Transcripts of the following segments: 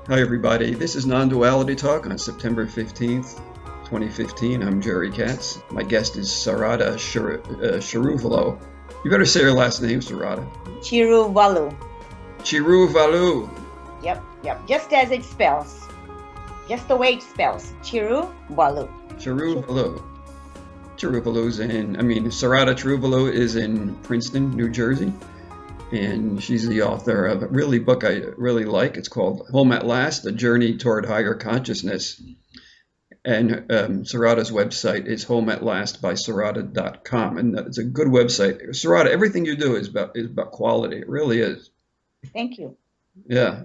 Hi, everybody. This is Non-Duality Talk on September 15th, 2015. I'm Jerry Katz. My guest is Sarada Chiruvolu. You better say her last name, Sarada. Chiruvolu. Chiruvolu. Yep. Just as it spells. Just the way it spells. Chiruvolu. Chiruvolu. Sarada Chiruvolu is in Princeton, New Jersey. And she's the author of a book I really like. It's called Home at Last, A Journey Toward Higher Consciousness. And Sarada's website is homeatlastbySarada.com. And it's a good website. Sarada, everything you do is about quality. It really is. Thank you. Yeah.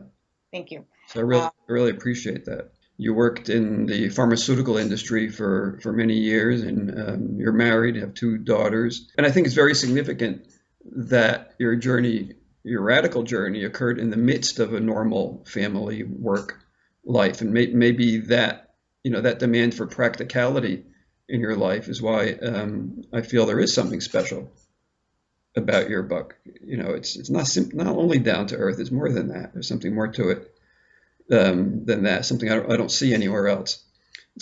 Thank you. So I really appreciate that. You worked in the pharmaceutical industry for many years, and you're married, you have 2 daughters. And I think it's very significant that your radical journey occurred in the midst of a normal family work life. And maybe that, that demand for practicality in your life is why I feel there is something special about your book. It's not only down to earth, it's more than that. There's something more to it than that, something I don't see anywhere else.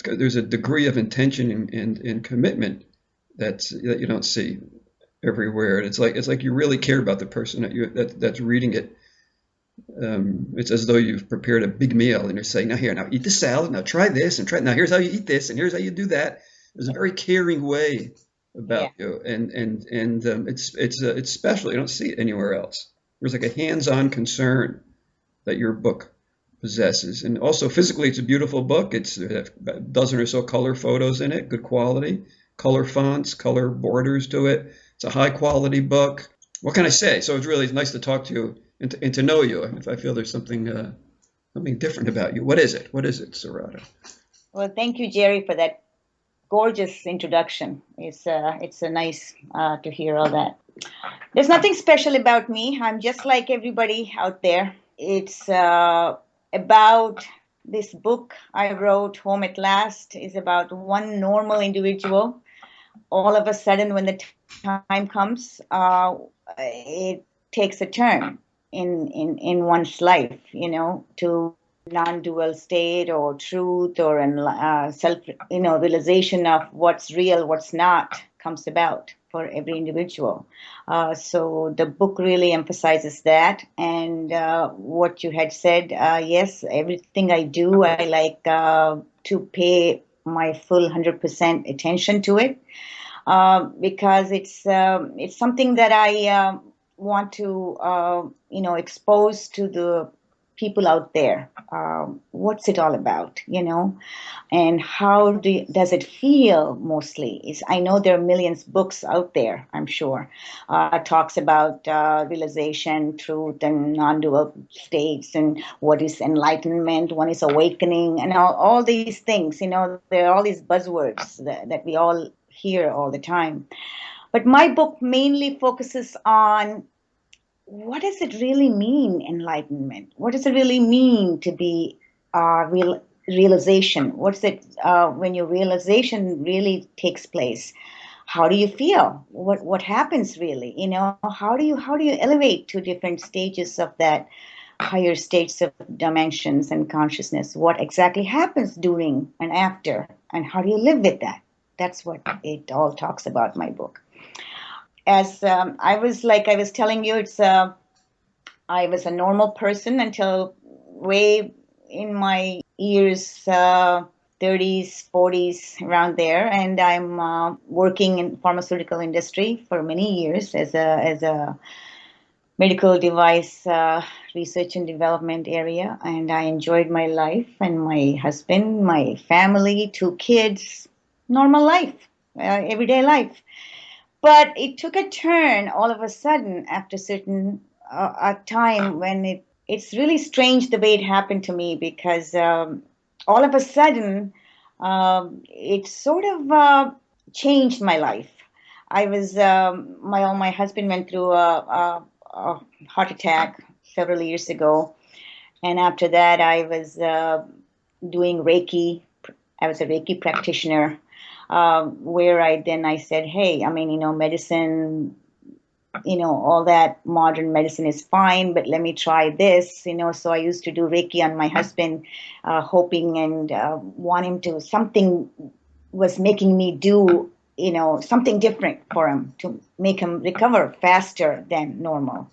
There's a degree of intention and commitment that you don't see everywhere. And it's like you really care about the person that's reading it. It's as though you've prepared a big meal and you're saying, now eat the salad, now try this, and now here's how you eat this, and here's how you do that. There's a very caring way about you, and it's special. You don't see it anywhere else. There's like a hands-on concern that your book possesses, and also physically, it's a beautiful book. It's a dozen or so color photos in it, good quality, color fonts, color borders to it. It's a high quality book. What can I say? So it's really nice to talk to you and to know you. I feel there's something different about you. What is it? What is it, Sarada? Well, thank you, Jerry, for that gorgeous introduction. It's nice to hear all that. There's nothing special about me. I'm just like everybody out there. It's about this book I wrote, Home at Last, is about one normal individual. All of a sudden, when the time comes, it takes a turn in one's life, to non-dual state or truth or self, realization of what's real, what's not, comes about for every individual. So the book really emphasizes that. And what you had said, yes, everything I do, I like to pay my full 100% attention to it. Because it's something that I want to expose to the people out there. What's it all about, and how does it feel? Mostly, I know there are millions of books out there. I'm sure talks about realization, truth, and non-dual states, and what is enlightenment, what is awakening, and all these things. There are all these buzzwords that we all hear all the time. But my book mainly focuses on what does it really mean, enlightenment? What does it really mean to be realization? What's it when your realization really takes place? How do you feel? What happens really? How do you elevate to different stages of that higher states of dimensions and consciousness? What exactly happens during and after, and how do you live with that? That's what it all talks about, my book. As I was telling you, I was a normal person until way in my years, 30s, 40s, around there, and I'm working in pharmaceutical industry for many years as a medical device research and development area, and I enjoyed my life and my husband, my family, 2 kids, normal life, everyday life. But it took a turn all of a sudden after a time when it's really strange the way it happened to me, because all of a sudden it sort of changed my life. I was my husband went through a heart attack several years ago, and after that I was doing Reiki. I was a Reiki practitioner, where I said, hey, medicine all that modern medicine is fine, but let me try this. So I used to do Reiki on my husband, hoping and want him to, something was making me do, something different for him to make him recover faster than normal.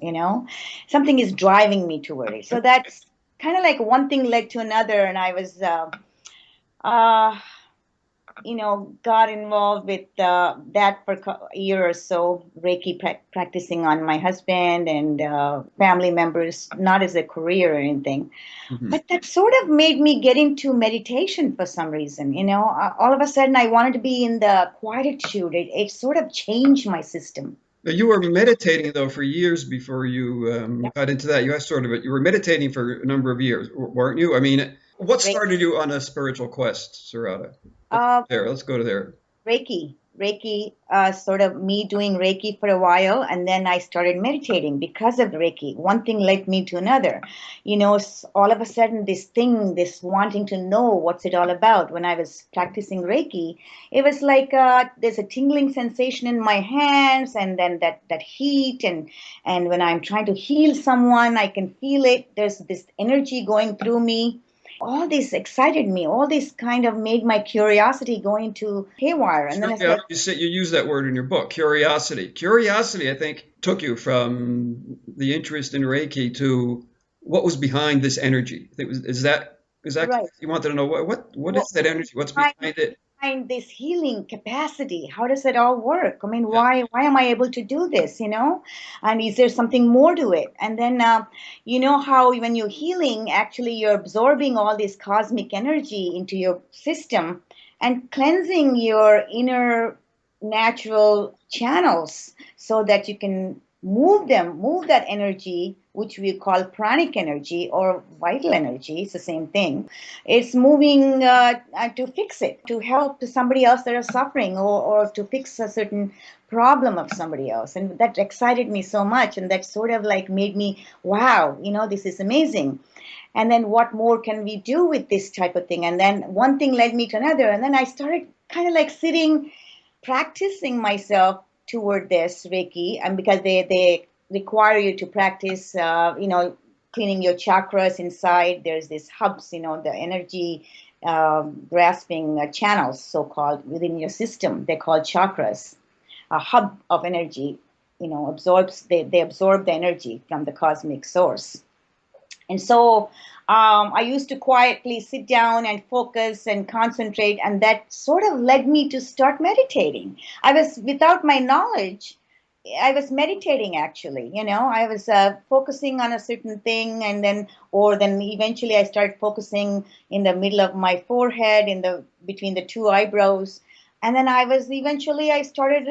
Something is driving me toward it. So that's kind of like one thing led to another, and I was uh, got involved with that for a year or so, Reiki practicing on my husband and family members, not as a career or anything. Mhm. But that sort of made me get into meditation for some reason. All of a sudden I wanted to be in the quietude. It sort of changed my system. But you were meditating though for years before you got into that. You were meditating for a number of years, weren't you? I mean, what Re- started you on a spiritual quest, Sarada? uh, Let's go to there. Reiki, sort of me doing Reiki for a while, and then I started meditating because of Reiki. One thing led me to another. All of a sudden, this wanting to know what's it all about. When I was practicing Reiki, it was like there's a tingling sensation in my hands, and then that heat, and when I'm trying to heal someone, I can feel it. There's this energy going through me. All this excited me. All this kind of made my curiosity go into haywire. And then I said, You use that word in your book, curiosity. Curiosity, I think, took you from the interest in Reiki to what was behind this energy. Is that right. you wanted to know what is What that energy? What's behind, behind it? behind this healing capacity? How does it all work? I mean, Yeah. why am I able to do this? And is there something more to it? And then how when you're healing, actually you're absorbing all this cosmic energy into your system and cleansing your inner natural channels so that you can move that energy, which we call pranic energy or vital energy. It's the same thing. It's moving to fix it, to help somebody else that are suffering, or to fix a certain problem of somebody else. And that excited me so much. And that sort of like made me, wow, this is amazing. And then what more can we do with this type of thing? And then one thing led me to another. And then I started kind of like sitting, practicing myself toward this Reiki. And because they require you to practice, cleaning your chakras inside. There's these hubs, the energy grasping channels, so called, within your system. They're called chakras. A hub of energy, they absorb the energy from the cosmic source. And so I used to quietly sit down and focus and concentrate, and that sort of led me to start meditating. I was, without my knowledge, I was meditating actually. I was focusing on a certain thing, and then eventually I started focusing in the middle of my forehead, in the between the two eyebrows, and then I started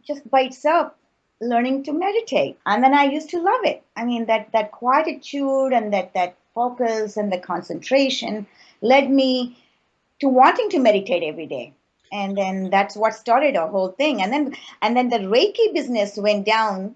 just by itself learning to meditate, and then I used to love it. I mean, that quietude and that focus and the concentration led me to wanting to meditate every day. And then that's what started a whole thing. And then the Reiki business went down,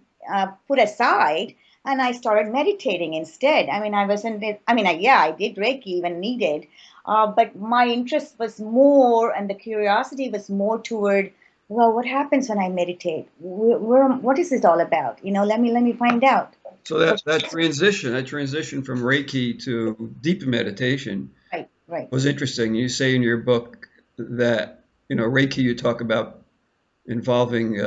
put aside, and I started meditating instead. I mean, I wasn't. I mean, yeah, I did Reiki when needed, but my interest was more, and the curiosity was more toward, well, what happens when I meditate? What is it all about? Let me find out. So that transition from Reiki to deep meditation Right, right. was interesting. You say in your book that Reiki, you talk about involving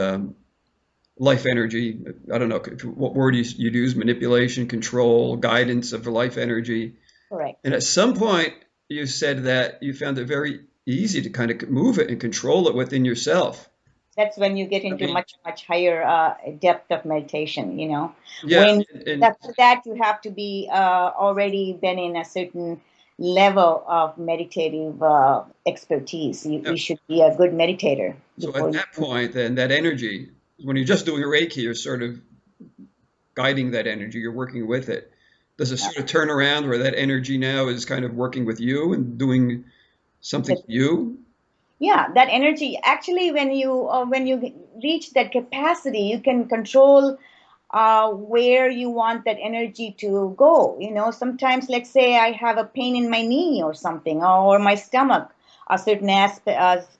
life energy. I don't know what word you'd use: manipulation, control, guidance of the life energy. Correct. And at some point, you said that you found it very easy to kind of move it and control it within yourself. That's when you get I into mean, much higher depth of meditation. yeah, When and that for that you have to be already been in a certain level of meditative expertise. You should be a good meditator so before at you that can. point, then that energy, when you're just doing Reiki, you're sort of guiding that energy, you're working with it. Does it sort of turn around where that energy now is kind of working with you and doing something to you? Yeah, that energy actually, when you reach that capacity, you can control where you want that energy to go. Sometimes, let's say I have a pain in my knee or something, or my stomach. a certain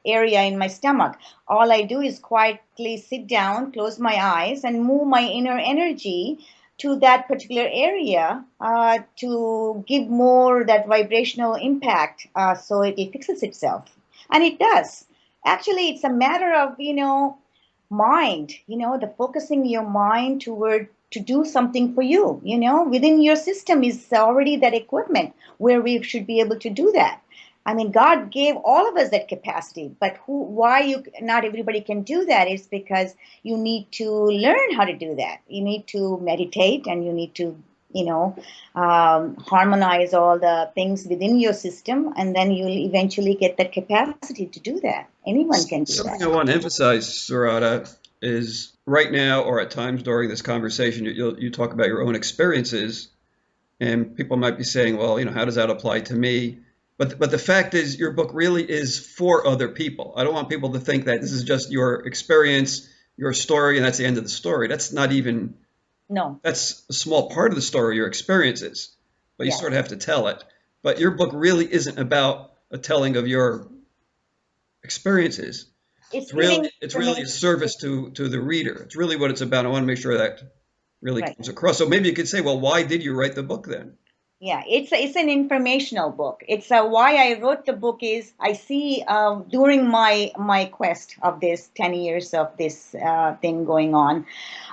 area in my stomach. All I do is quietly sit down, close my eyes, and move my inner energy to that particular area to give more that vibrational impact, so it fixes itself. And it does. Actually, it's a matter of, mind, the focusing your mind toward to do something for you, within your system is already that equipment where we should be able to do that. I mean, God gave all of us that capacity, but not everybody can do that is because you need to learn how to do that. You need to meditate, and you need to, harmonize all the things within your system, and then you'll eventually get that capacity to do that. Anyone can do Something that. I want to emphasize, Sarada, is right now or at times during this conversation, you talk about your own experiences, and people might be saying, well, how does that apply to me? But the fact is, your book really is for other people. I don't want people to think that this is just your experience, your story, and that's the end of the story. That's not even, No. that's a small part of the story, your experiences, but you Yes. sort of have to tell it. But your book really isn't about a telling of your experiences. It's giving It's really a information. service to the reader. It's really what it's about. I want to make sure that really Right. comes across. So maybe you could say, well, why did you write the book then? Yeah, it's an informational book. It's why I wrote the book is I see during my quest of this 10 years of this thing going on,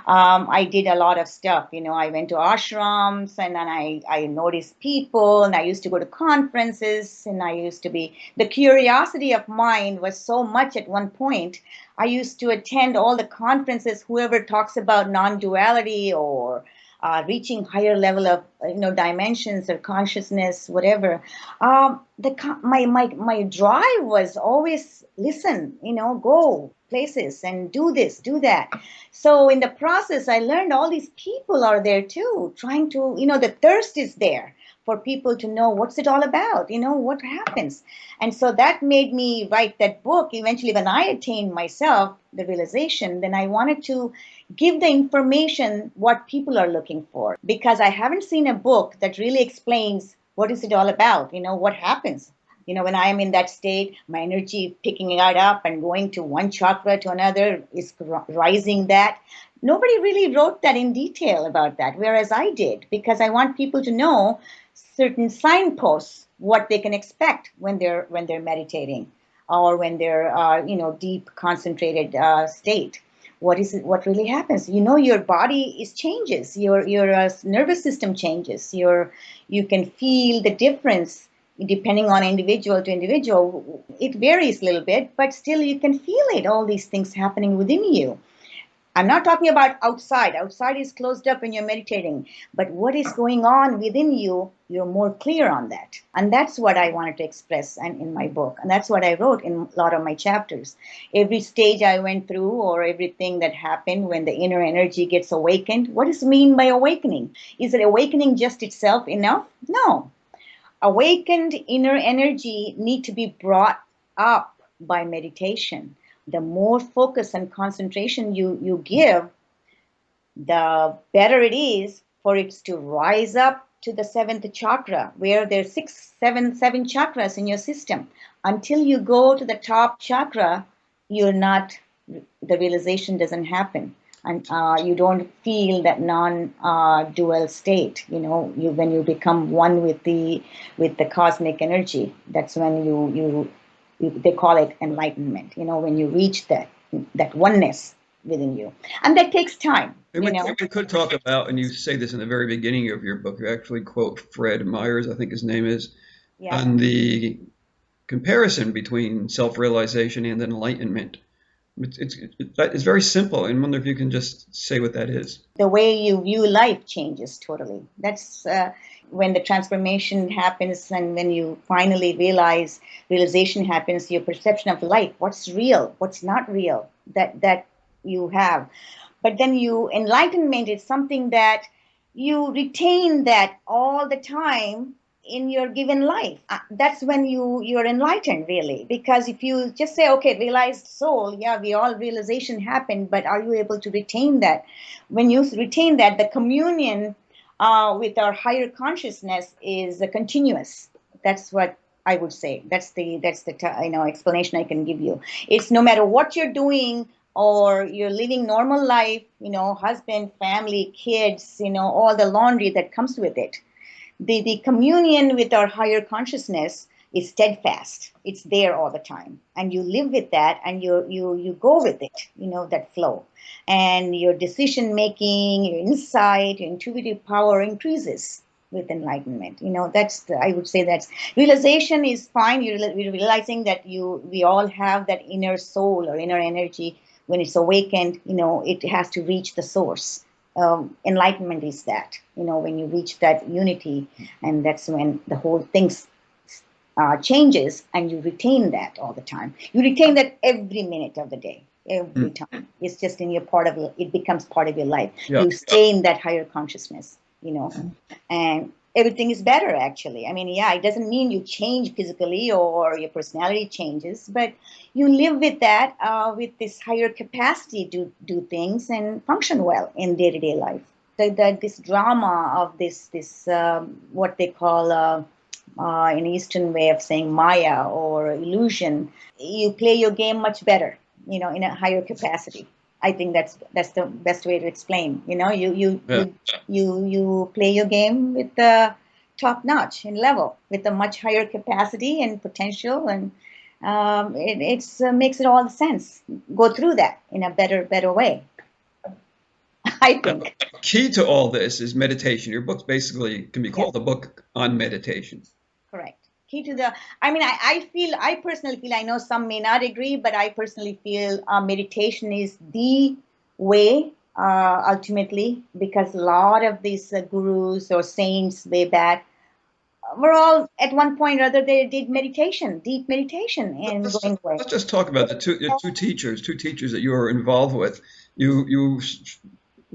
I did a lot of stuff. I went to ashrams, and then I noticed people, and I used to go to conferences, and the curiosity of mine was so much at one point. I used to attend all the conferences, whoever talks about non-duality or reaching higher level of dimensions or consciousness, whatever. My drive was always listen, go places and do this, do that. So in the process, I learned all these people are there too, trying to, the thirst is there for people to know what's it all about, what happens. And so that made me write that book. Eventually, when I attained myself the realization, then I wanted to give the information what people are looking for, because I haven't seen a book that really explains what is it all about, what happens. When I am in that state, my energy picking it up and going to one chakra to another is rising that. Nobody really wrote that in detail about that, whereas I did, because I want people to know certain signposts, what they can expect when they're meditating, or when they're deep concentrated state. What is it? What really happens? Your body is changes. Your nervous system changes. You can feel the difference depending on individual to individual. It varies a little bit, but still you can feel it. All these things happening within you. I'm not talking about outside. Outside is closed up when you're meditating. But what is going on within you, you're more clear on that. And that's what I wanted to express in my book. And that's what I wrote in a lot of my chapters. Every stage I went through, or everything that happened when the inner energy gets awakened. What does it mean by awakening? Is it awakening just itself enough? No. Awakened inner energy need to be brought up by meditation. The more focus and concentration you give, the better it is for it to rise up to the seventh chakra, where there's seven chakras in your system. Until you go to the top chakra, the realization doesn't happen. And you don't feel that non-dual state. When you become one with the cosmic energy, that's when they call it enlightenment. When you reach that oneness within you, and that takes time. We could talk about, and you say this in the very beginning of your book, you actually quote Fred Myers, I think his name is, Yeah. on the comparison between self-realization and enlightenment. It's very simple. I wonder if you can just say what that is. The way you view life changes totally. That's when the transformation happens, and when you finally realization happens, your perception of life, what's real, what's not real, that you have. But then enlightenment is something that you retain that all the time in your given life. That's when you're enlightened, really. Because if you just say, okay, realized soul, yeah, realization happened, but are you able to retain that? When you retain that, the communion with our higher consciousness is continuous. That's what I would say that's the explanation I can give you. It's no matter what you're doing or you're living normal life, husband, family, kids, all the laundry that comes with it. The communion with our higher consciousness is steadfast. It's there all the time, and you live with that, and you go with it. That flow, and your decision making, your insight, your intuitive power increases with enlightenment. I would say that's realization is fine. You're realizing that we all have that inner soul or inner energy. When it's awakened, it has to reach the source. Enlightenment is that, when you reach that unity, and that's when the whole thing changes, and you retain that all the time. You retain that every minute of the day, every time. It's just in your it becomes part of your life. Yeah. You stay in that higher consciousness, and everything is better, actually. I mean, yeah, it doesn't mean you change physically or your personality changes, but you live with that, with this higher capacity to do things and function well in day-to-day life. This drama of this what they call in Eastern way of saying Maya or illusion, you play your game much better, in a higher capacity. I think that's the best way to explain. You play your game with the top notch and level, with a much higher capacity and potential, and it makes it all the sense. Go through that in a better way. I think. Key to all this is meditation. Your book basically can be called a book on meditation. Correct. Key to I personally feel, I know some may not agree, but I personally feel meditation is the way, ultimately, because a lot of these gurus or saints way back were all, at one point or other, they did meditation, deep meditation, and going away. Let's just talk about the two teachers that you were involved with. You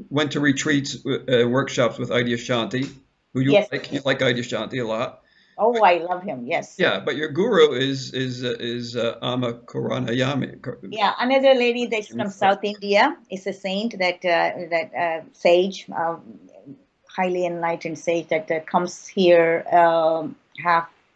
went to retreats, workshops with Adyashanti, who you Yes. like. You like Adyashanti a lot. Oh, I love him. Yes. Yeah, but your guru is Amma Kuranayami. Yeah, another lady that's from South India is a saint that sage, highly enlightened sage that comes here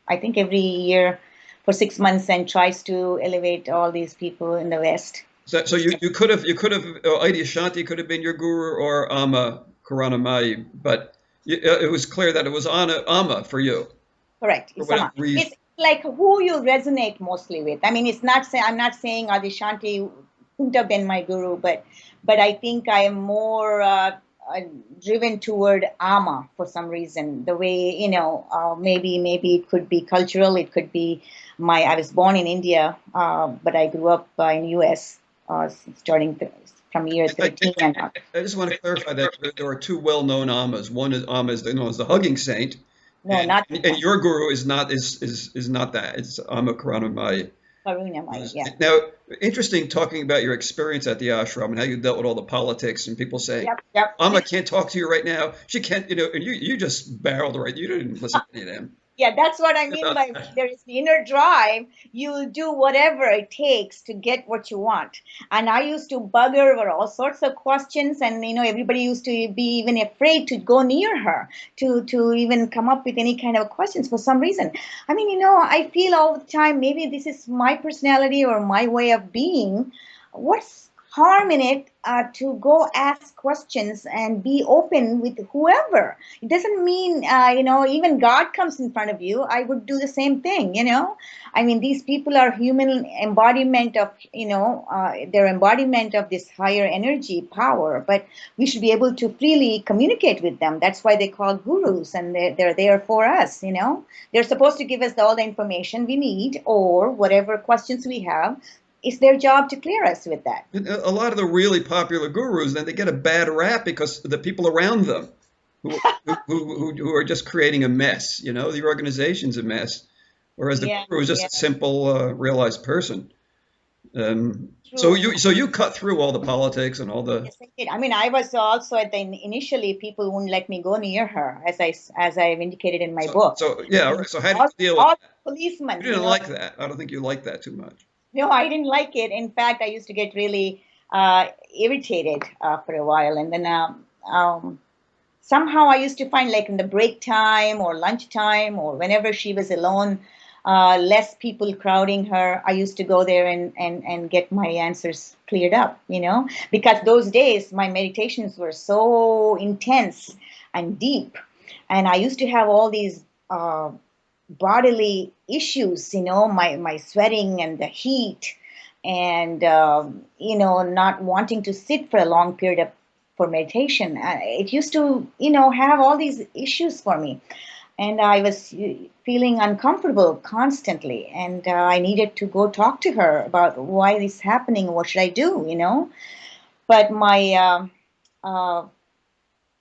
I think every year for 6 months and tries to elevate all these people in the West. So you could have Adyashanti could have been your guru or Amma Kuranamai, but it was clear that it was Amma for you. Correct. It's like who you resonate mostly with. I mean, I'm not saying Adyashanti couldn't have been my guru, but I think I am more driven toward Amma for some reason. The way, maybe it could be cultural. It could be I was born in India, but I grew up in U.S. Starting from year 13. I just want to clarify that there are two well-known Ammas. One is Amma is known as the hugging saint. No, not. And your guru is not that. It's Amma Karunamaya. Yeah. Now, interesting talking about your experience at the ashram and how you dealt with all the politics and people saying, Yep. Amma can't talk to you right now. She can't, and you just barreled right. You didn't listen to any of them. Yeah, that's what I mean by there is the inner drive. You do whatever it takes to get what you want. And I used to bug her over all sorts of questions, and everybody used to be even afraid to go near her to even come up with any kind of questions for some reason. I mean, I feel all the time maybe this is my personality or my way of being. What's harm in it to go ask questions and be open with whoever? It doesn't mean, even God comes in front of you, I would do the same thing, I mean, these people are human embodiment of, their embodiment of this higher energy power, but we should be able to freely communicate with them. That's why they call gurus, and they're there for us, They're supposed to give us all the information we need or whatever questions we have. It's their job to clear us with that. A lot of the really popular gurus, then they get a bad rap because the people around them who are just creating a mess. The organization's a mess, whereas the guru is just a simple, realized person. So you cut through all the politics and all the. Yes, I did. I mean, I was also initially people wouldn't let me go near her, as I've indicated in my book. So how did you deal with all policemen? You didn't like that. I don't think you liked that too much. No, I didn't like it. In fact, I used to get really irritated for a while. And then somehow I used to find, like in the break time or lunchtime or whenever she was alone, less people crowding her. I used to go there and get my answers cleared up, because those days my meditations were so intense and deep. And I used to have all these bodily issues, my sweating and the heat and, not wanting to sit for a long period for meditation. It used to, have all these issues for me. And I was feeling uncomfortable constantly. And I needed to go talk to her about why this is happening. What should I do, But my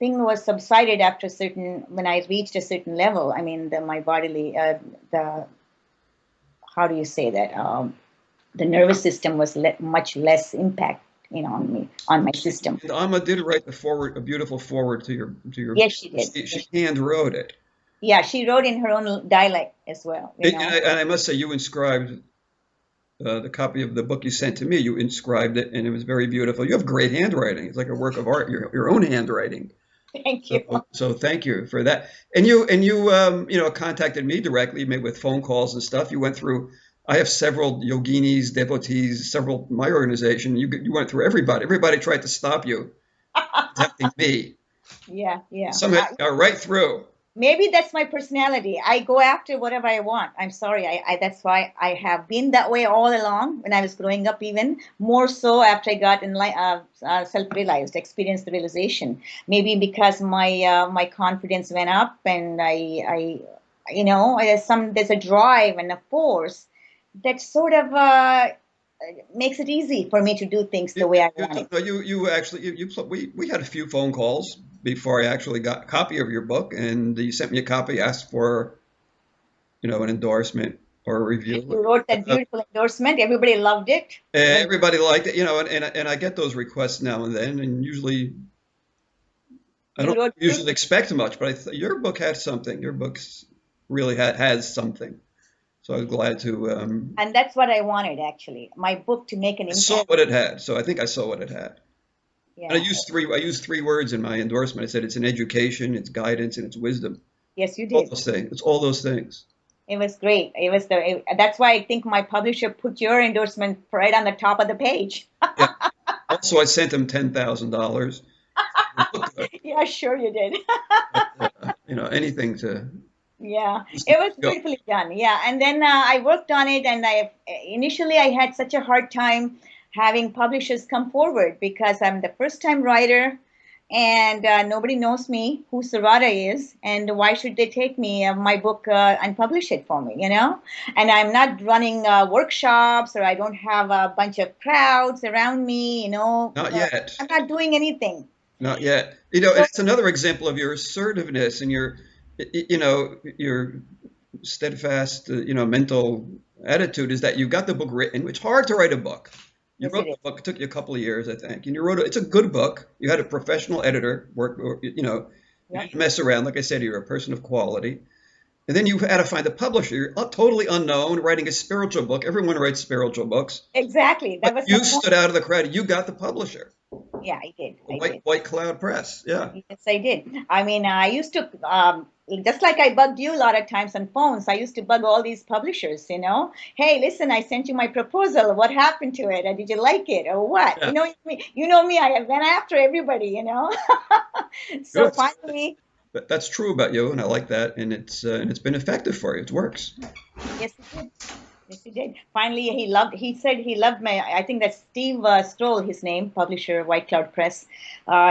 thing was subsided after when I reached a certain level. I mean, my bodily, how do you say that? The nervous system was much less impact, on me, on my system. And Amma did write a beautiful forward to your. Yes, she did. She hand wrote it. Yeah, she wrote in her own dialect as well. And I must say, you inscribed the copy of the book you sent to me. You inscribed it, and it was very beautiful. You have great handwriting. It's like a work of art. Your own handwriting. Thank you. So thank you for that. And you contacted me directly, maybe with phone calls and stuff. You went through. I have several yoginis, devotees, my organization. You went through everybody. Everybody tried to stop you, contacting me. Yeah. Somehow right through. Maybe that's my personality. I go after whatever I want. I'm sorry. That's why I have been that way all along when I was growing up, even more so after I got self-realized, experienced the realization. Maybe because my confidence went up, and there's a drive and a force that sort of makes it easy for me to do things the way I want it. We had a few phone calls before I actually got a copy of your book, and you sent me a copy, asked for, an endorsement or a review. You wrote that beautiful endorsement. Everybody loved it. Everybody liked it, and I get those requests now and then, and usually I don't usually expect much, but your book had something. Your book really has something. So I was glad to. And that's what I wanted, actually. My book to make an impact. I saw what it had, so I think I saw what it had. Yeah. And I used three words in my endorsement. I said it's an education, it's guidance, and it's wisdom. Yes, you did. All those things. It's all those things. It was great. That's why I think my publisher put your endorsement right on the top of the page. Yeah. Also, I sent him $10,000. Yeah, sure you did. But, anything to. Yeah, it was beautifully done. Yeah, and then I worked on it, and initially I had such a hard time having publishers come forward because I'm the first-time writer, and nobody knows me who Sarada is, and why should they take my book and publish it for me, And I'm not running workshops, or I don't have a bunch of crowds around me, Not yet. I'm not doing anything. Not yet. It's another example of your assertiveness and your steadfast, mental attitude is that you got the book written. It's hard to write a book. You wrote the book. It took you a couple of years, I think, and you wrote it. It's a good book. You had a professional editor work. You didn't mess around. Like I said, you're a person of quality. And then you had to find a publisher. You're totally unknown, writing a spiritual book. Everyone writes spiritual books. Exactly. You stood out of the crowd. You got the publisher. Yeah, I did. White Cloud Press. Yeah. Yes, I did. I mean, I used to, just like I bugged you a lot of times on phones, I used to bug all these publishers, Hey, listen, I sent you my proposal. What happened to it? Or did you like it? Or what? Yeah. You know me. I went after everybody, So Good. finally. That's true about you, and I like that. And it's been effective for you. It works. Yes, it did. Yes, he did. Finally, he said he loved I think that's Steve Stroll, his name, publisher, White Cloud Press.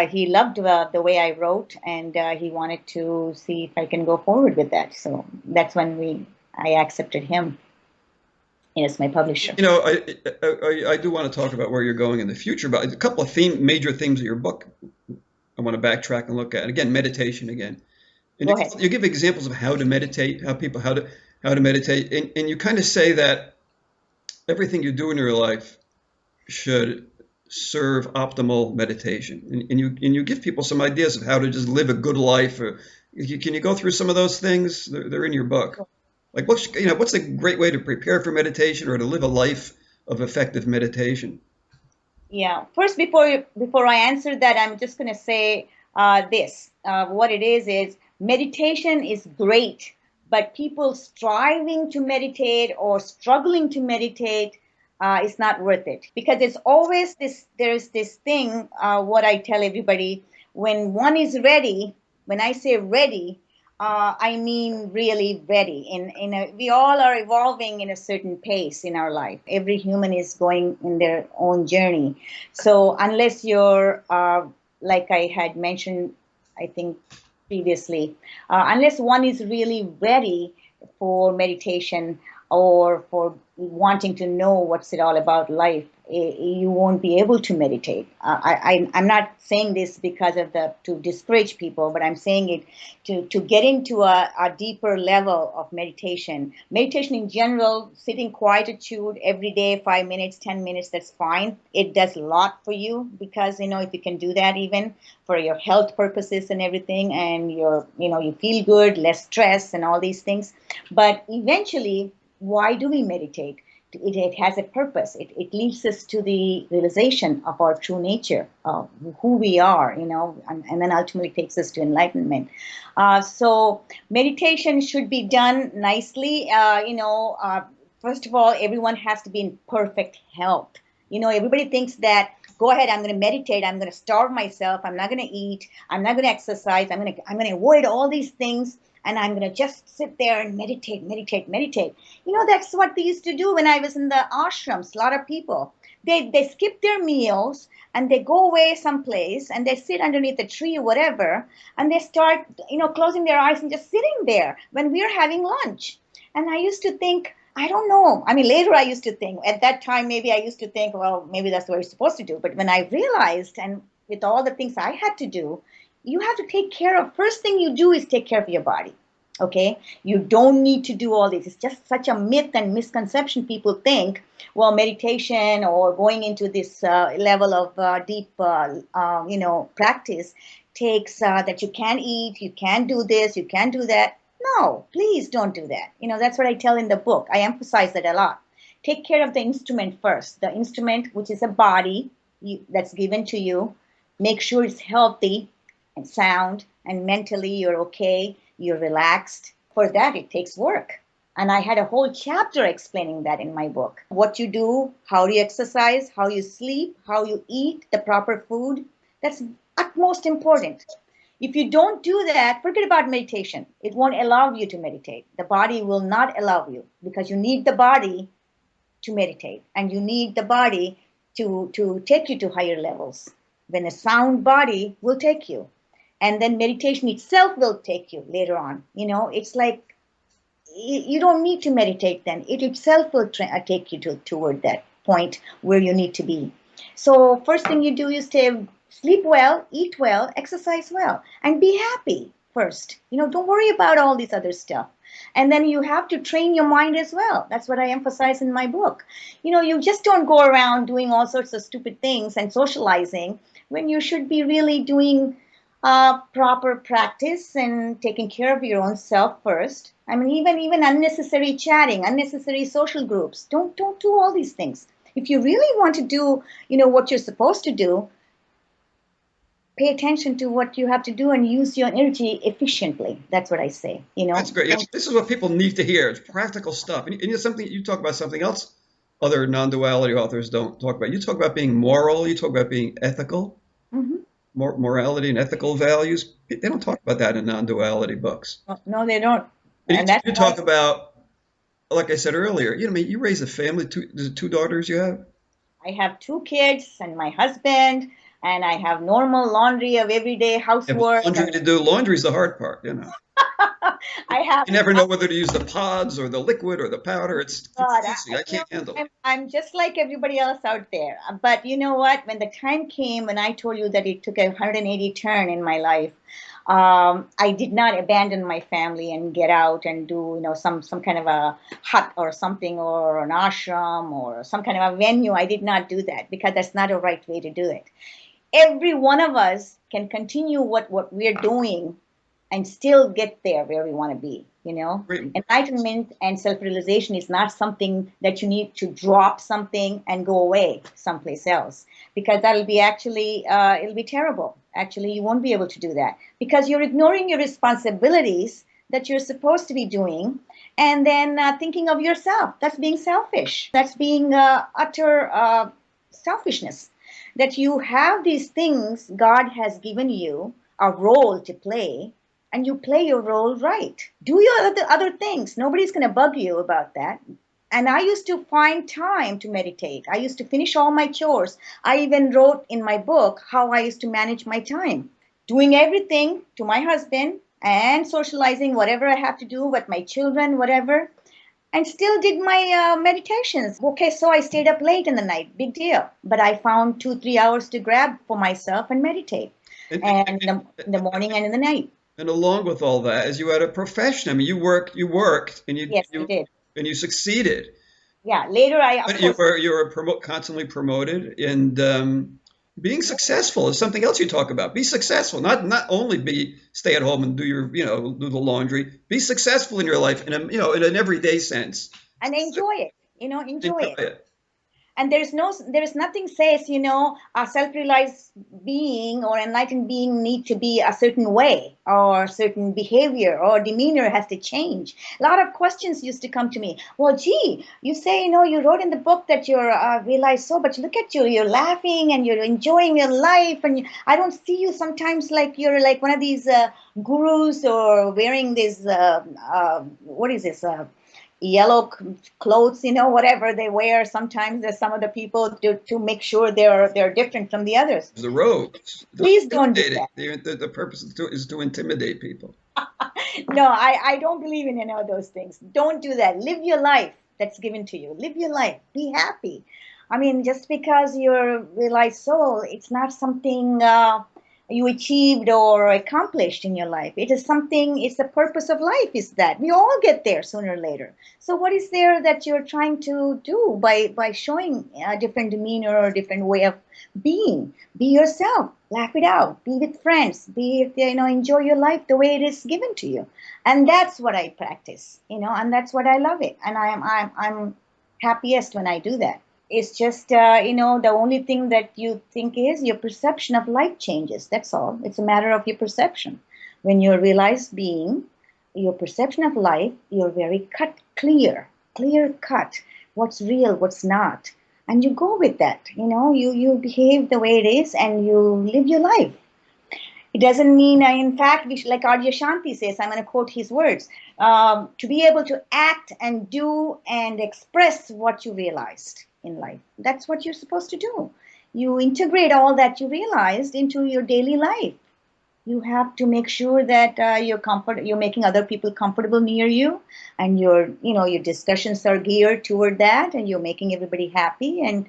He loved the way I wrote, and he wanted to see if I can go forward with that. So that's when I accepted him as my publisher. I do want to talk about where you're going in the future, but a couple of major themes of your book I want to backtrack and look at. Again, meditation again. And Go ahead. You give examples of how to meditate, how to meditate, and you kind of say that everything you do in your life should serve optimal meditation, and you give people some ideas of how to just live a good life. Can you go through some of those things? They're in your book. Like what's a great way to prepare for meditation or to live a life of effective meditation? Yeah. First, before I answer that, I'm just going to say this. What it is meditation is great, but people striving to meditate or struggling to meditate, is not worth it, because it's always this, there's this thing, what I tell everybody, when one is ready, when I say ready, I mean really ready. We all are evolving in a certain pace in our life. Every human is going in their own journey. So unless you're, like I had mentioned, I think previously, unless one is really ready for meditation or for wanting to know what's it all about life, you won't be able to meditate. I'm not saying this because of to discourage people, but I'm saying it to get into a deeper level of meditation. Meditation in general, sitting quietude every day, 5 minutes, 10 minutes, that's fine. It does a lot for you, because, if you can do that, even for your health purposes and everything, and you feel good, less stress and all these things. But eventually, why do we meditate? It has a purpose. It leads us to the realization of our true nature, of who we are, and then ultimately takes us to enlightenment. So meditation should be done nicely. First of all, everyone has to be in perfect health. Everybody thinks that, go ahead, I'm going to meditate, I'm going to starve myself, I'm not going to eat, I'm not going to exercise, I'm going to avoid all these things, and I'm going to just sit there and meditate. That's what they used to do when I was in the ashrams. A lot of people, they skip their meals and they go away someplace and they sit underneath a tree or whatever, and they start, closing their eyes and just sitting there when we're having lunch. And I used to think, I don't know. I mean, later I used to think, at that time, maybe I used to think, well, maybe that's what you're supposed to do. But when I realized, and with all the things I had to do, you have to take care of, first thing you do is take care of your body. Okay, you don't need to do all this. It's just such a myth and misconception. People think, well, meditation or going into this level of deep, practice takes that you can't eat, you can't do this, you can't do that. No, please don't do that. That's what I tell in the book. I emphasize that a lot. Take care of the instrument first. The instrument, which is a body that's given to you, make sure it's healthy and sound, and mentally you're okay, you're relaxed. For that, it takes work. And I had a whole chapter explaining that in my book. What you do, how you exercise, how you sleep, how you eat, the proper food. That's utmost important. If you don't do that, forget about meditation. It won't allow you to meditate. The body will not allow you, because you need the body to meditate, and you need the body to take you to higher levels. When a sound body will take you. And then meditation itself will take you later on. It's like you don't need to meditate then. It itself will take you toward that point where you need to be. So first thing you do is to sleep well, eat well, exercise well, and be happy first. Don't worry about all this other stuff. And then you have to train your mind as well. That's what I emphasize in my book. You just don't go around doing all sorts of stupid things and socializing when you should be really doing proper practice and taking care of your own self first. I mean, even unnecessary chatting, unnecessary social groups. Don't do all these things. If you really want to do, what you're supposed to do, pay attention to what you have to do and use your energy efficiently. That's what I say. That's great. Yeah, this is what people need to hear. It's practical stuff. And something you talk about something else other non-duality authors don't talk about. You talk about being moral. You talk about being ethical. Mm-hmm. Morality and ethical values. They don't talk about that in non-duality books. No, they don't. And you talk about, like I said earlier, you raise a family. Two daughters you have? I have 2 kids and my husband, and I have normal laundry of everyday housework. Laundry to do. Laundry's the hard part, You never know whether to use the pods or the liquid or the powder. It's easy. I can't handle it. I'm just like everybody else out there. But you know what? When the time came, when I told you that it took a 180 turn in my life, I did not abandon my family and get out and do, some kind of a hut or something, or an ashram or some kind of a venue. I did not do that, because that's not a right way to do it. Every one of us can continue what we're doing and still get there where we want to be. Enlightenment and self-realization is not something that you need to drop something and go away someplace else, because that'll be it'll be terrible. Actually, you won't be able to do that, because you're ignoring your responsibilities that you're supposed to be doing, and then thinking of yourself. That's being selfish. That's being utter selfishness. That you have these things God has given you a role to play, and you play your role right. Do your other things. Nobody's going to bug you about that. And I used to find time to meditate. I used to finish all my chores. I even wrote in my book how I used to manage my time, doing everything to my husband and socializing whatever I have to do with my children, whatever, and still did my meditations. Okay, so I stayed up late in the night, big deal. But I found 2, 3 hours to grab for myself and meditate, And, and in the morning and in the night. and along with all that, is you had a profession. I mean, you worked, and Yes, I did. you succeeded. Yeah, later I, of But you course, were constantly promoted, and being successful is something else you talk about. Be successful, not only be stay at home and do your do the laundry. Be successful in your life in a in an everyday sense. and enjoy it, enjoy Enjoy it. it. And there's nothing says, a self-realized being or enlightened being need to be a certain way, or certain behavior or demeanor has to change. A lot of questions used to come to me. Well, gee, you say, you wrote in the book that you're realized soul, but look at you, you're laughing and you're enjoying your life, and I don't see you sometimes like you're like one of these gurus, or wearing this what is this yellow clothes, whatever they wear. Sometimes there's some of the people to make sure they're different from the others. The rogues, the Please don't do intimidating. that. The purpose is to intimidate people. No, I don't believe in any of those things. Don't do that. Live your life that's given to you. Live your life. Be happy. I mean, just because you're realized soul, it's not something you achieved or accomplished in your life. It is something, it's the purpose of life, is that we all get there sooner or later. So what is there that you're trying to do by showing a different demeanor or a different way of being? Be yourself, laugh it out, be with friends, enjoy your life the way it is given to you. And that's what I practice, and that's what I love it. And I'm happiest when I do that. It's just, the only thing that you think is your perception of life changes. That's all. It's a matter of your perception. When you're realized being, your perception of life, you're very clear cut. What's real, what's not. And you go with that. You behave the way it is and you live your life. It doesn't mean, in fact, like Arya Shanti says, I'm going to quote his words, to be able to act and do and express what you realized in life. That's what you're supposed to do. You integrate all that you realized into your daily life. You have to make sure that you're making other people comfortable near you, and your discussions are geared toward that, and you're making everybody happy, and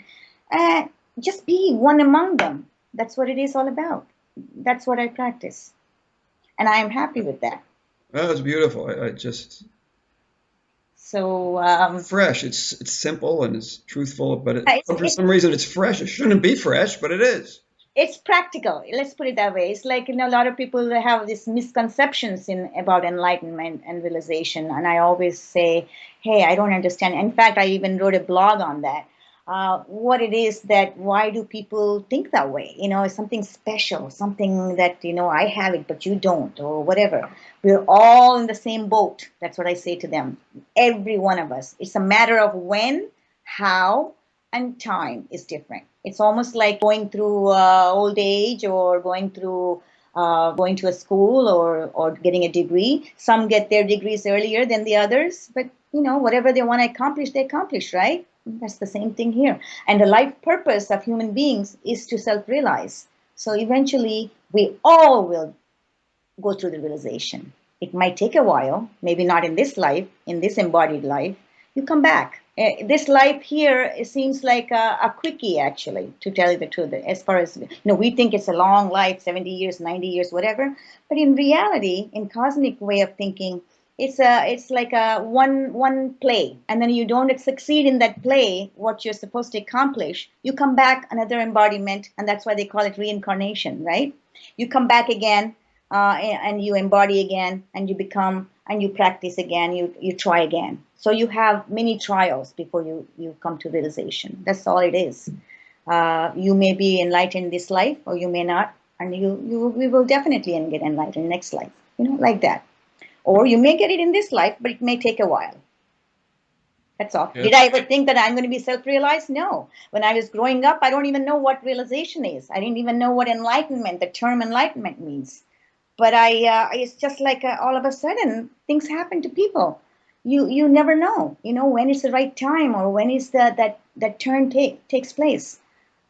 just be one among them. That's what it is all about. That's what I practice, and I am happy with that. That was beautiful. I just So fresh. It's simple and it's truthful, but for it's some reason it's fresh. It shouldn't be fresh, but it is. it's practical. Let's put it that way. It's like, a lot of people have these misconceptions about enlightenment and realization, and I always say, hey, I don't understand. In fact, I even wrote a blog on that. What it is that, why do people think that way? It's something special, something that, I have it, but you don't, or whatever. We're all in the same boat. That's what I say to them. Every one of us. It's a matter of when, how, and time is different. It's almost like going through old age, or going to a school, or getting a degree. Some get their degrees earlier than the others, but whatever they want to accomplish, they accomplish, right? That's the same thing here. And the life purpose of human beings is to self-realize. So eventually, we all will go through the realization. It might take a while, maybe not in this life, in this embodied life. You come back. This life here, it seems like a quickie, actually, to tell you the truth. As far as, we think it's a long life, 70 years, 90 years, whatever. But in reality, in cosmic way of thinking, it's like a one play, and then you don't succeed in that play, what you're supposed to accomplish. You come back another embodiment, and that's why they call it reincarnation, right? You come back again, and you embody again, and you become, and you practice again, you try again. So you have many trials before you come to realization. That's all it is. You may be enlightened this life, or you may not, and we will definitely get enlightened next life, like that. Or you may get it in this life, but it may take a while. That's all. Yeah. Did I ever think that I'm going to be self-realized? No. When I was growing up, I don't even know what realization is. I didn't even know what enlightenment, the term enlightenment means. But it's just like all of a sudden things happen to people. You never know, when is the right time, or when is that turn takes place.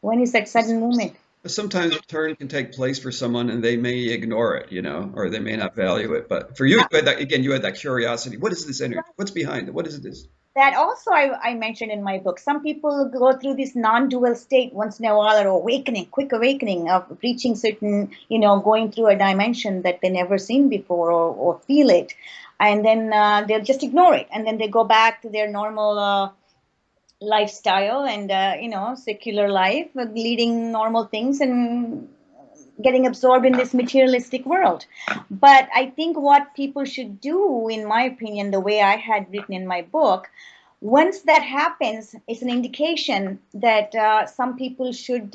When is that sudden moment? Sometimes a turn can take place for someone and they may ignore it, or they may not value it. But for you, you had that, again, you had that curiosity. What is this energy? What's behind it? What is this? That also I mentioned in my book. Some people go through this non-dual state once in a while, or awakening, quick awakening of reaching certain, going through a dimension that they never seen before, or feel it. And then they'll just ignore it. And then they go back to their normal lifestyle and, secular life, leading normal things and getting absorbed in this materialistic world. But I think what people should do, in my opinion, the way I had written in my book, once that happens, it's an indication that some people should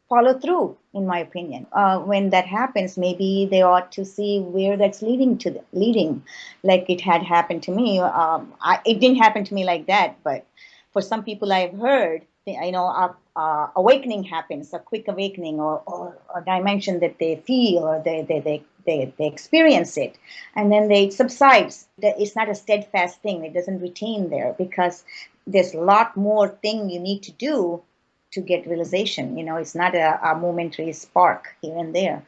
follow through, in my opinion. When that happens, maybe they ought to see where that's leading, like it had happened to me. It didn't happen to me like that, but for some people I've heard, awakening happens, a quick awakening, or a dimension that they feel, or they experience it, and then it subsides. It's not a steadfast thing. It doesn't retain there, because there's a lot more thing you need to do to get realization. It's not a momentary spark here and there.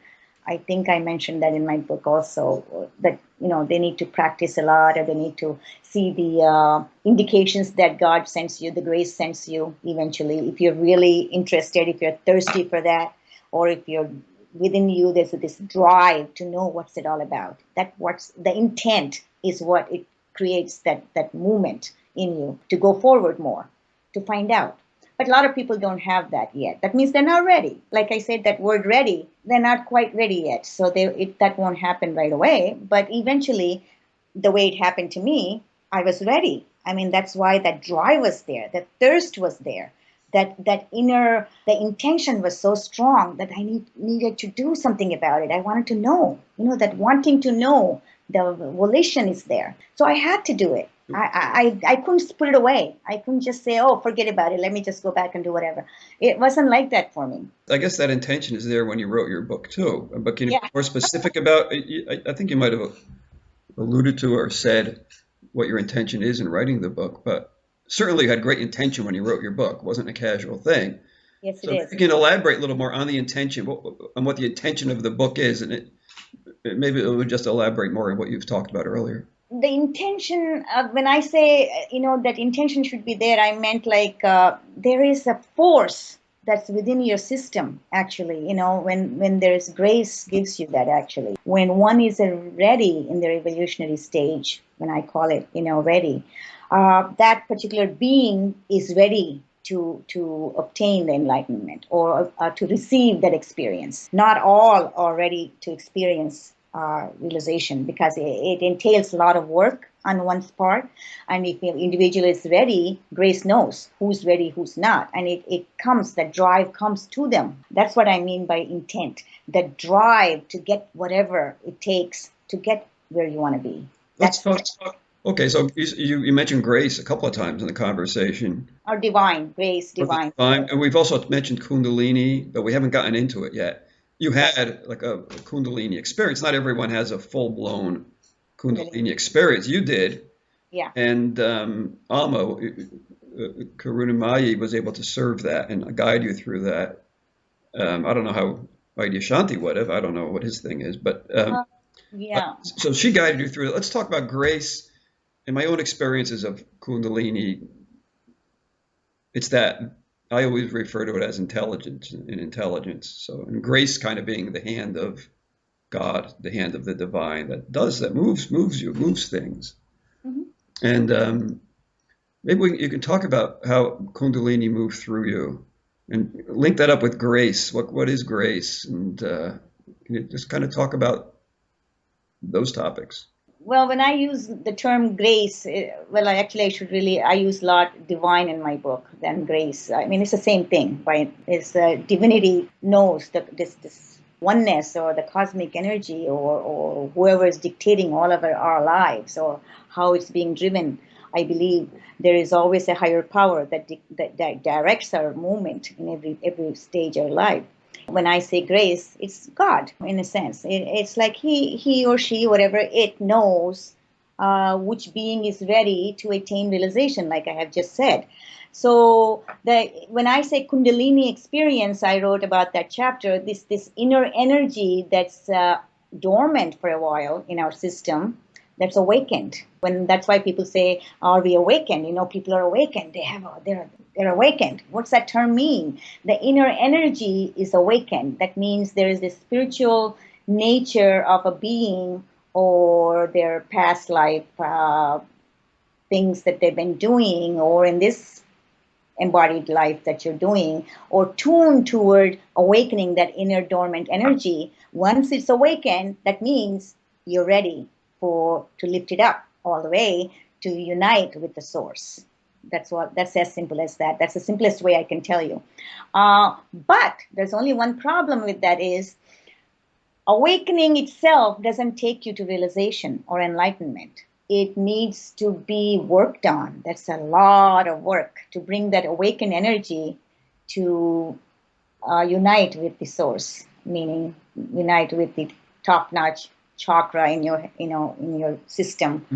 I think I mentioned that in my book also, that they need to practice a lot, or they need to see the indications that God sends you, the grace sends you eventually. If you're really interested, if you're thirsty for that, or if you're within you, there's this drive to know what's it all about. What's the intent is what it creates, that movement in you to go forward more, to find out. But a lot of people don't have that yet. That means they're not ready. Like I said, that word ready, they're not quite ready yet. So that won't happen right away. But eventually, the way it happened to me, I was ready. I mean, that's why that drive was there. That thirst was there. That inner, the intention was so strong that I needed to do something about it. I wanted to know, that wanting to know, the volition is there. So I had to do it. I couldn't put it away. I couldn't just say, oh, forget about it. Let me just go back and do whatever. It wasn't like that for me. I guess that intention is there when you wrote your book too. But can you Yeah. be more specific about? I think you might have alluded to or said what your intention is in writing the book, but certainly you had great intention when you wrote your book. It wasn't a casual thing. Yes, it So is. you can elaborate a little more on the intention, on what the intention of the book is, and maybe it would just elaborate more on what you've talked about earlier. The intention, when I say, that intention should be there, I meant like there is a force that's within your system, actually. When there's grace gives you that, actually. When one is ready in their evolutionary stage, when I call it, ready, that particular being is ready to obtain the enlightenment, or to receive that experience. Not all are ready to experience realization, because it entails a lot of work on one's part. And if the individual is ready, grace knows who's ready, who's not. And that drive comes to them. That's what I mean by intent. The drive to get whatever it takes to get where you want to be. Let's talk. Okay, so you mentioned grace a couple of times in the conversation. Or divine, grace, divine. And we've also mentioned Kundalini, but we haven't gotten into it yet. You had like a Kundalini experience. Not everyone has a full-blown Kundalini experience. You did. Yeah. And Amma, Karunamayi, was able to serve that and guide you through that. I don't know how Vaidyanti would have. I don't know what his thing is, but Yeah. so she guided you through it. Let's talk about grace. In my own experiences of Kundalini, it's that I always refer to it as intelligence and intelligence. So, and grace kind of being the hand of God, the hand of the divine that moves things. Mm-hmm. And maybe you can talk about how Kundalini moved through you, and link that up with grace. What is grace? And can you just kind of talk about those topics? Well, when I use the term grace, I use a lot divine in my book than grace. I mean, it's the same thing, right? It's divinity knows that this oneness or the cosmic energy or whoever is dictating all of our lives or how it's being driven. I believe there is always a higher power that directs our movement in every stage of life. When I say grace, it's God in a sense. It's like he or she, whatever, it knows which being is ready to attain realization, like I have just said. So when I say Kundalini experience, I wrote about that chapter, this inner energy that's dormant for a while in our system, that's awakened. That's why people say, "Are we awakened?" People are awakened. They're awakened. What's that term mean? The inner energy is awakened. That means there is this spiritual nature of a being or their past life things that they've been doing, or in this embodied life that you're doing, or tuned toward awakening that inner dormant energy. Once it's awakened, that means you're ready to lift it up all the way to unite with the source. That's as simple as that. That's the simplest way I can tell you. But there's only one problem with that is awakening itself doesn't take you to realization or enlightenment. It needs to be worked on. That's a lot of work to bring that awakened energy to unite with the source, meaning unite with the top-notch chakra in your system,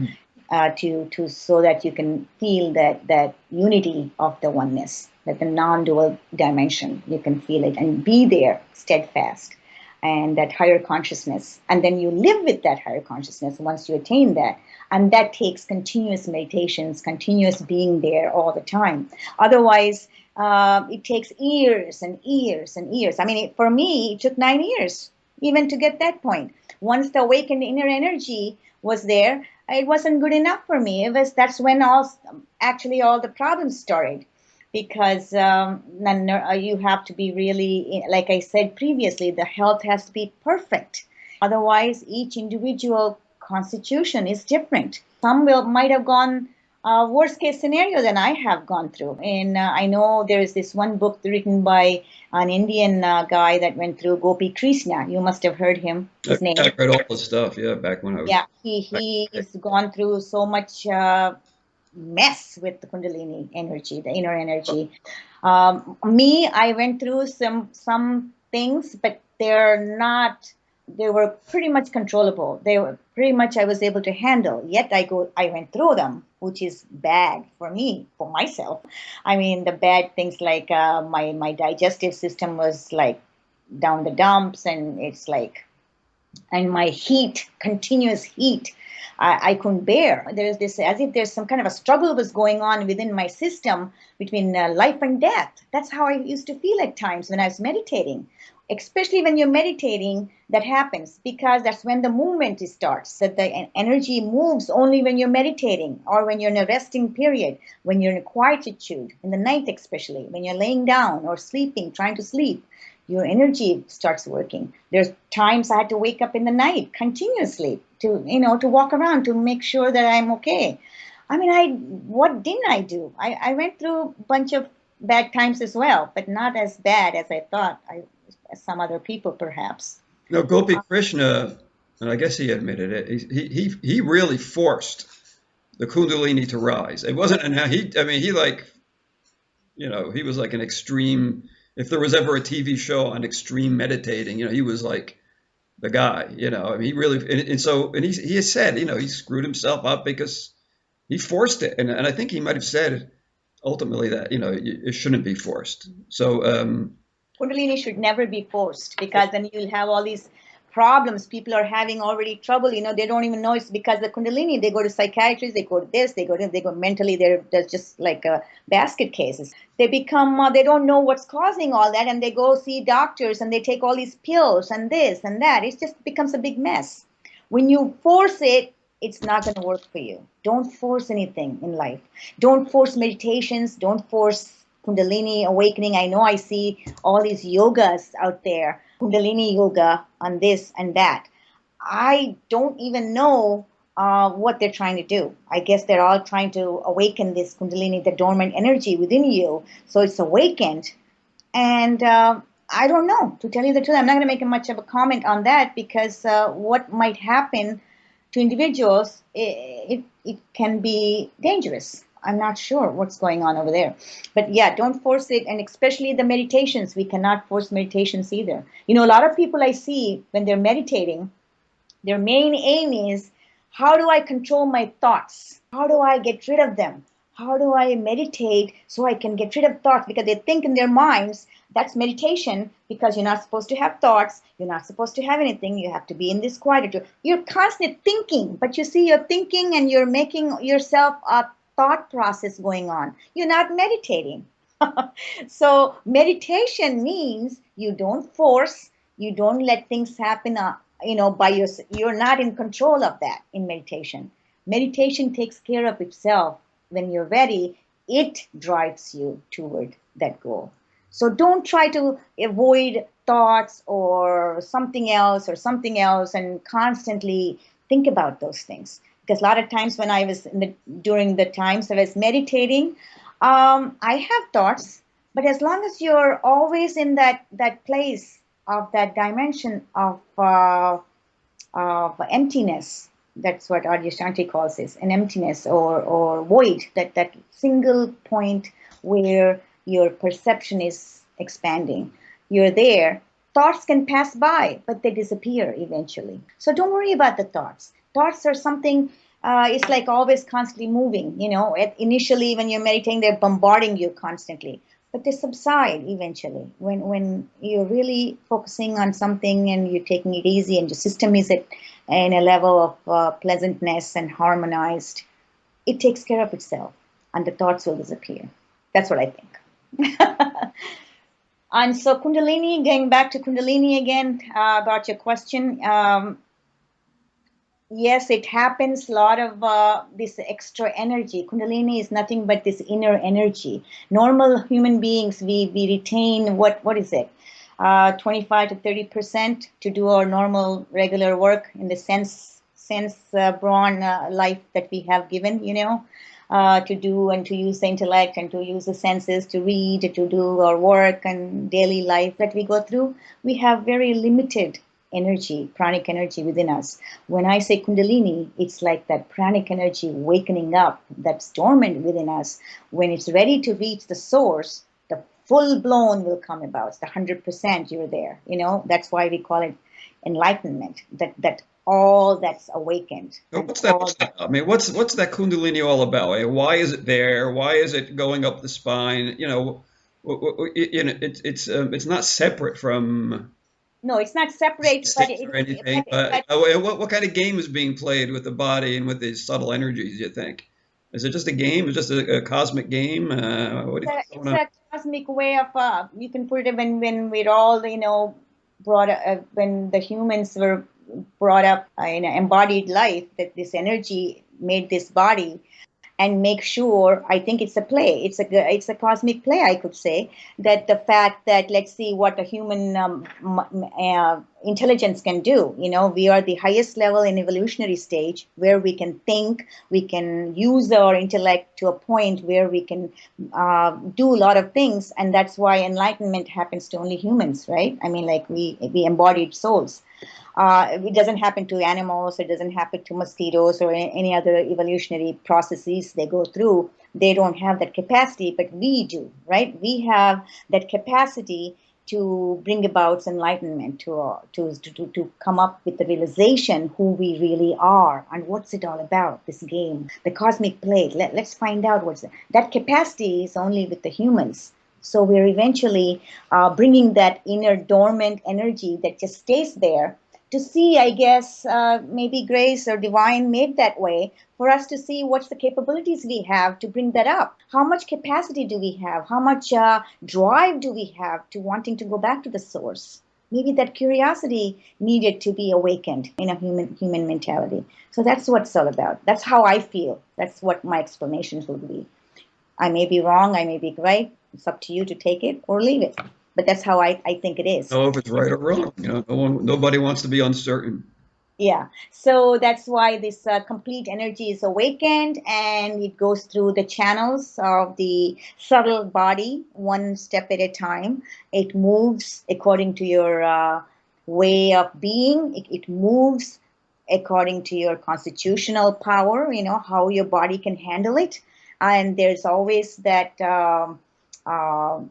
to so that you can feel that unity of the oneness, that the non-dual dimension, you can feel it and be there steadfast, and that higher consciousness. And then you live with that higher consciousness once you attain that. And that takes continuous meditations, continuous being there all the time. Otherwise, it takes years and years and years. I mean, for me, it took 9 years even to get that point. Once the awakened inner energy was there, it wasn't good enough for me. That's when all the problems started. Because you have to be really, like I said previously, the health has to be perfect. Otherwise, each individual constitution is different. Some might have gone worst case scenario than I have gone through. And I know there is this one book written by an Indian guy that went through, Gopi Krishna. You must have heard him. His name. I read all the stuff, back when I was. Yeah, he's gone through so much mess with the Kundalini energy, the inner energy. I went through some things, but they were pretty much controllable. They were pretty much I was able to handle. Yet I went through them, which is bad for me, for myself. I mean, the bad things like my digestive system was like down the dumps, and it's like, and my heat, continuous heat, I couldn't bear. There's this, as if there's some kind of a struggle was going on within my system between life and death. That's how I used to feel at times when I was meditating. Especially when you're meditating, that happens because that's when the movement starts. That the energy moves only when you're meditating or when you're in a resting period, when you're in a quietude, in the night especially, when you're laying down or sleeping, trying to sleep. Your energy starts working. There's times I had to wake up in the night continuously to walk around to make sure that I'm okay. I mean, what didn't I do? I went through a bunch of bad times as well, but not as bad as I thought, as some other people perhaps. No, Gopi Krishna, and I guess he admitted it, he really forced the Kundalini to rise. It wasn't, he was like an extreme, if there was ever a TV show on extreme meditating, he was like the guy, I mean, he really, and he has said, he screwed himself up because he forced it. And I think he might have said ultimately that, it shouldn't be forced. So, Kundalini should never be forced, because then you'll have all these problems. People are having already trouble. They don't even know it's because of the Kundalini. They go to psychiatrists, they go to this, they go mentally. They're just like basket cases. They become, they don't know what's causing all that, and they go see doctors and they take all these pills and this and that. It just becomes a big mess. When you force it, it's not going to work for you. Don't force anything in life. Don't force meditations. Don't force Kundalini awakening. I know I see all these yogas out there, Kundalini yoga on this and that. I don't even know what they're trying to do. I guess they're all trying to awaken this Kundalini, the dormant energy within you, so it's awakened. And I don't know, to tell you the truth. I'm not going to make much of a comment on that because what might happen to individuals, it can be dangerous. I'm not sure what's going on over there. But yeah, don't force it. And especially the meditations, we cannot force meditations either. You know, a lot of people I see when they're meditating, their main aim is, how do I control my thoughts? How do I get rid of them? How do I meditate so I can get rid of thoughts? Because they think in their minds, that's meditation, because you're not supposed to have thoughts. You're not supposed to have anything. You have to be in this quietude. You're constantly thinking, but you see, you're thinking and you're making yourself a thought process going on. You're not meditating. So meditation means you don't force, you don't let things happen, by yourself. You're not in control of that in meditation. Meditation takes care of itself. When you're ready, it drives you toward that goal. So don't try to avoid thoughts or something else and constantly think about those things. Because a lot of times when I was during the times I was meditating, I have thoughts, but as long as you're always in that place of that dimension of emptiness, that's what Adyashanti calls this, an emptiness or void, that single point where your perception is expanding. You're there. Thoughts can pass by, but they disappear eventually. So don't worry about the thoughts. Thoughts are something, it's like always constantly moving. Initially when you're meditating, they're bombarding you constantly, but they subside eventually. When you're really focusing on something and you're taking it easy and your system is in a level of pleasantness and harmonized, it takes care of itself and the thoughts will disappear. That's what I think. And so Kundalini, going back to Kundalini again, about your question, yes, it happens. A lot of this extra energy. Kundalini is nothing but this inner energy. Normal human beings, we retain what is it? 25 to 30% to do our normal regular work in the sense brawn life that we have given, to do and to use the intellect and to use the senses to read, to do our work and daily life that we go through. We have very limited energy, pranic energy within us. When I say Kundalini, it's like that pranic energy wakening up that's dormant within us. When it's ready to reach the source, the full blown will come about. It's the 100% you're there. That's why we call it enlightenment. That all that's awakened. What's that all about? I mean, what's that Kundalini all about? Why is it there? Why is it going up the spine? It's not separate from. No, it's not separate, or anything. What kind of game is being played with the body and with these subtle energies, you think? Is it just a game? Is it just a cosmic game? It's a cosmic way of, you can put it when we're all, brought up, when the humans were brought up in an embodied life, that this energy made this body. And make sure, I think it's a play. It's a cosmic play, I could say, that the fact that, let's see what a human intelligence can do. We are the highest level in evolutionary stage where we can think, we can use our intellect to a point where we can do a lot of things. And that's why enlightenment happens to only humans, right? I mean, like we embodied souls. It doesn't happen to animals, it doesn't happen to mosquitoes or any other evolutionary processes they go through. They don't have that capacity, but we do, right? We have that capacity to bring about enlightenment, to come up with the realization who we really are and what's it all about, this game, the cosmic play. Let's find out that capacity is only with the humans. So we're eventually bringing that inner dormant energy that just stays there to see, I guess, maybe grace or divine made that way for us to see what's the capabilities we have to bring that up. How much capacity do we have? How much drive do we have to wanting to go back to the source? Maybe that curiosity needed to be awakened in a human mentality. So that's what it's all about. That's how I feel. That's what my explanations would be. I may be wrong. I may be right. It's up to you to take it or leave it. But that's how I think it is. Know if it's right or wrong. Nobody wants to be uncertain. Yeah, so that's why this complete energy is awakened and it goes through the channels of the subtle body, one step at a time. It moves according to your way of being, it moves according to your constitutional power, how your body can handle it. And there's always that.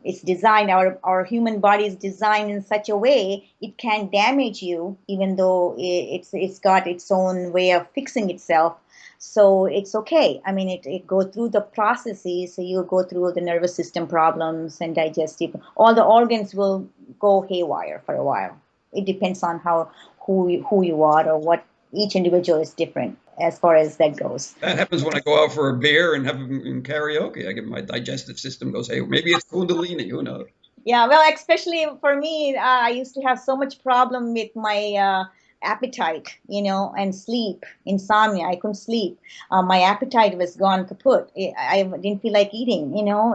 It's designed, our human body is designed in such a way it can damage you even though it's got its own way of fixing itself. So it's okay. I mean, it go through the processes. So you go through the nervous system problems and digestive, all the organs will go haywire for a while. It depends on how who you are, or what, each individual is different as far as that goes. That happens when I go out for a beer and have in karaoke. I get my digestive system goes, hey, maybe it's Kundalini. Who knows? Yeah, well, especially for me, I used to have so much problem with my appetite, and sleep, insomnia. I couldn't sleep. My appetite was gone kaput. I didn't feel like eating.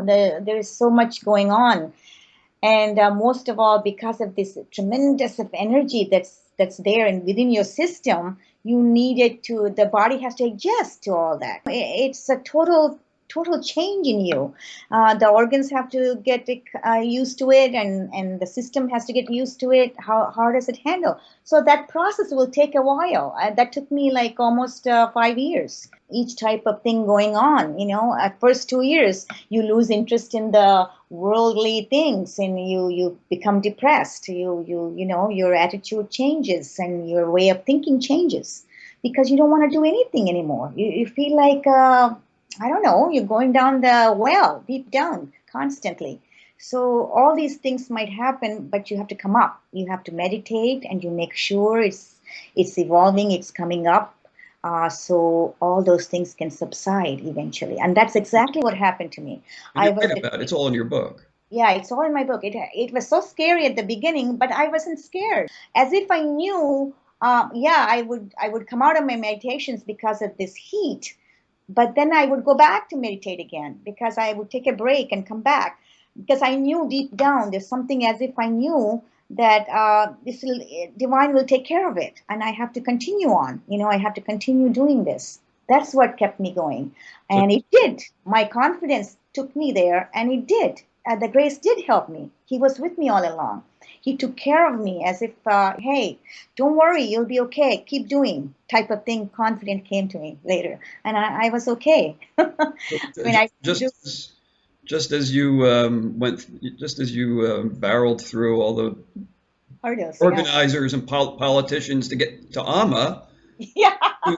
There is so much going on, and most of all, because of this tremendous of energy that's there and within your system, you needed to. The body has to adjust to all that. It's a total change in you. The organs have to get used to it, and the system has to get used to it. How does it handle? So that process will take a while. That took me like almost 5 years. Each type of thing going on. At first 2 years, you lose interest in the worldly things, and you become depressed. Your attitude changes, and your way of thinking changes because you don't want to do anything anymore. You feel like I don't know, you're going down the well, deep down, constantly. So all these things might happen, but you have to come up. You have to meditate, and you make sure it's evolving, it's coming up, so all those things can subside eventually. And that's exactly what happened to me. And I you're was, right about it. It's all in your book. yeah, it's all in my book. It was so scary at the beginning, but I wasn't scared. As if I knew, yeah, I would come out of my meditations because of this heat, but then I would go back to meditate again because I would take a break and come back because I knew deep down there's something, as if I knew that this divine will take care of it, and I have to continue on. I have to continue doing this. That's what kept me going, So and it did. My confidence took me there, and it did. The grace did help me. He was with me all along. He took care of me as if, hey, don't worry, you'll be okay. Keep doing, type of thing. Confident came to me later, and I was okay. I So mean, I do just as you just as you barreled through all the hurdles. Yeah, organizers and politicians to get to Amma, yeah,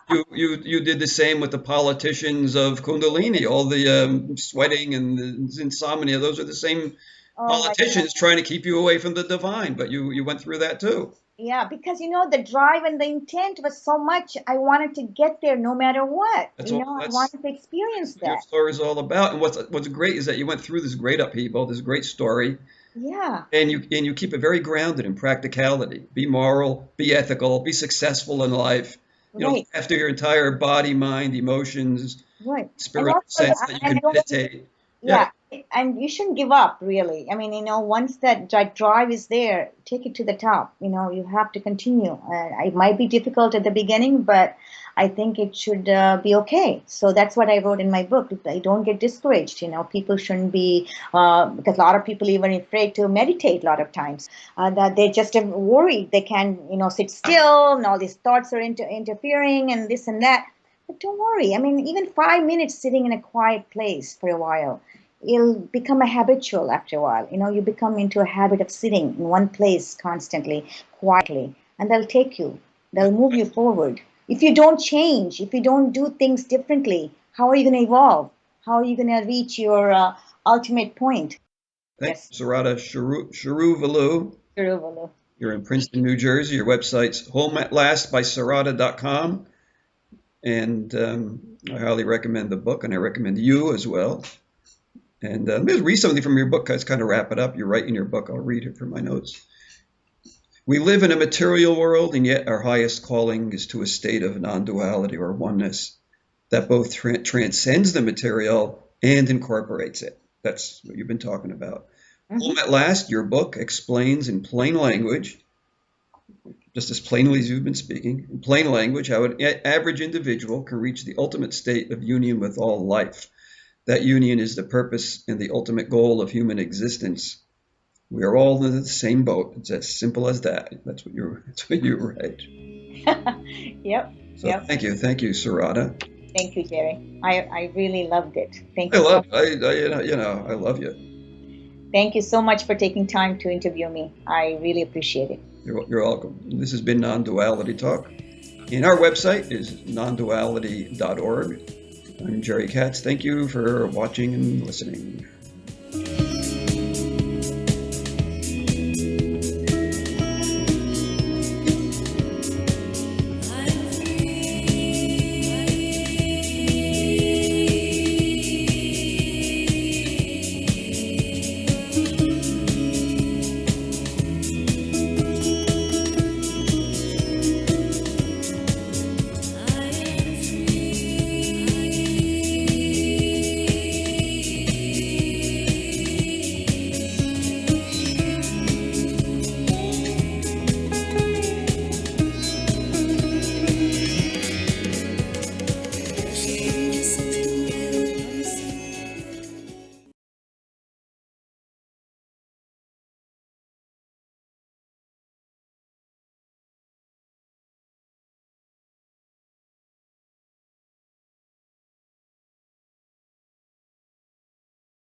you did the same with the politicians of Kundalini. All the sweating and the insomnia; those are the same oh my God. politicians trying to keep you away from the divine. But you went through that too. Yeah, because the drive and the intent was so much. I wanted to get there no matter what. That's all. I That's wanted to experience what your that. story is all about. And what's great is that you went through this great upheaval, this great story, Yeah, and you keep it very grounded in practicality. Be moral, be ethical, be successful in life. right, After your entire body, mind, emotions, right. And spiritual also, sense that you and can meditate. Yeah, yeah, and you shouldn't give up, really. I mean, once that drive is there, take it to the top. You have to continue. It might be difficult at the beginning, but I think it should be okay. So that's what I wrote in my book. I don't get discouraged. People shouldn't be, because a lot of people even afraid to meditate a lot of times. That they're just worried they can, sit still, and all these thoughts are interfering and this and that. But don't worry. I mean, even 5 minutes sitting in a quiet place for a while, it'll become a habitual after a while. You become into a habit of sitting in one place constantly, quietly, and they'll move you forward. If you don't change, if you don't do things differently, how are you going to evolve? How are you going to reach your ultimate point? thank Yes, you, Sarada Chiruvolu. Chiruvolu. You're in Princeton, New Jersey. Your website's Home at Last by Sarada.com. And I highly recommend the book, and I recommend you as well. And let me read something from your book. Let's kind of wrap it up. You write in your book. I'll read it from my notes. We live in a material world, and yet our highest calling is to a state of non-duality or oneness that both transcends the material and incorporates it. That's what you've been talking about. Hmm. Home at Last, your book explains in plain language just as plainly as you've been speaking, in plain language, how an average individual can reach the ultimate state of union with all life. That union is the purpose and the ultimate goal of human existence. We are all in the same boat. It's as simple as that. That's what you write. Yep. So Yep. thank you, Sarada. Thank you, Jerry. I really loved it. Thank I you so love, much. I love you. Thank you so much for taking time to interview me. I really appreciate it. You're welcome. This has been Non-Duality Talk. And our website is nonduality.org. I'm Jerry Katz. Thank you for watching and listening.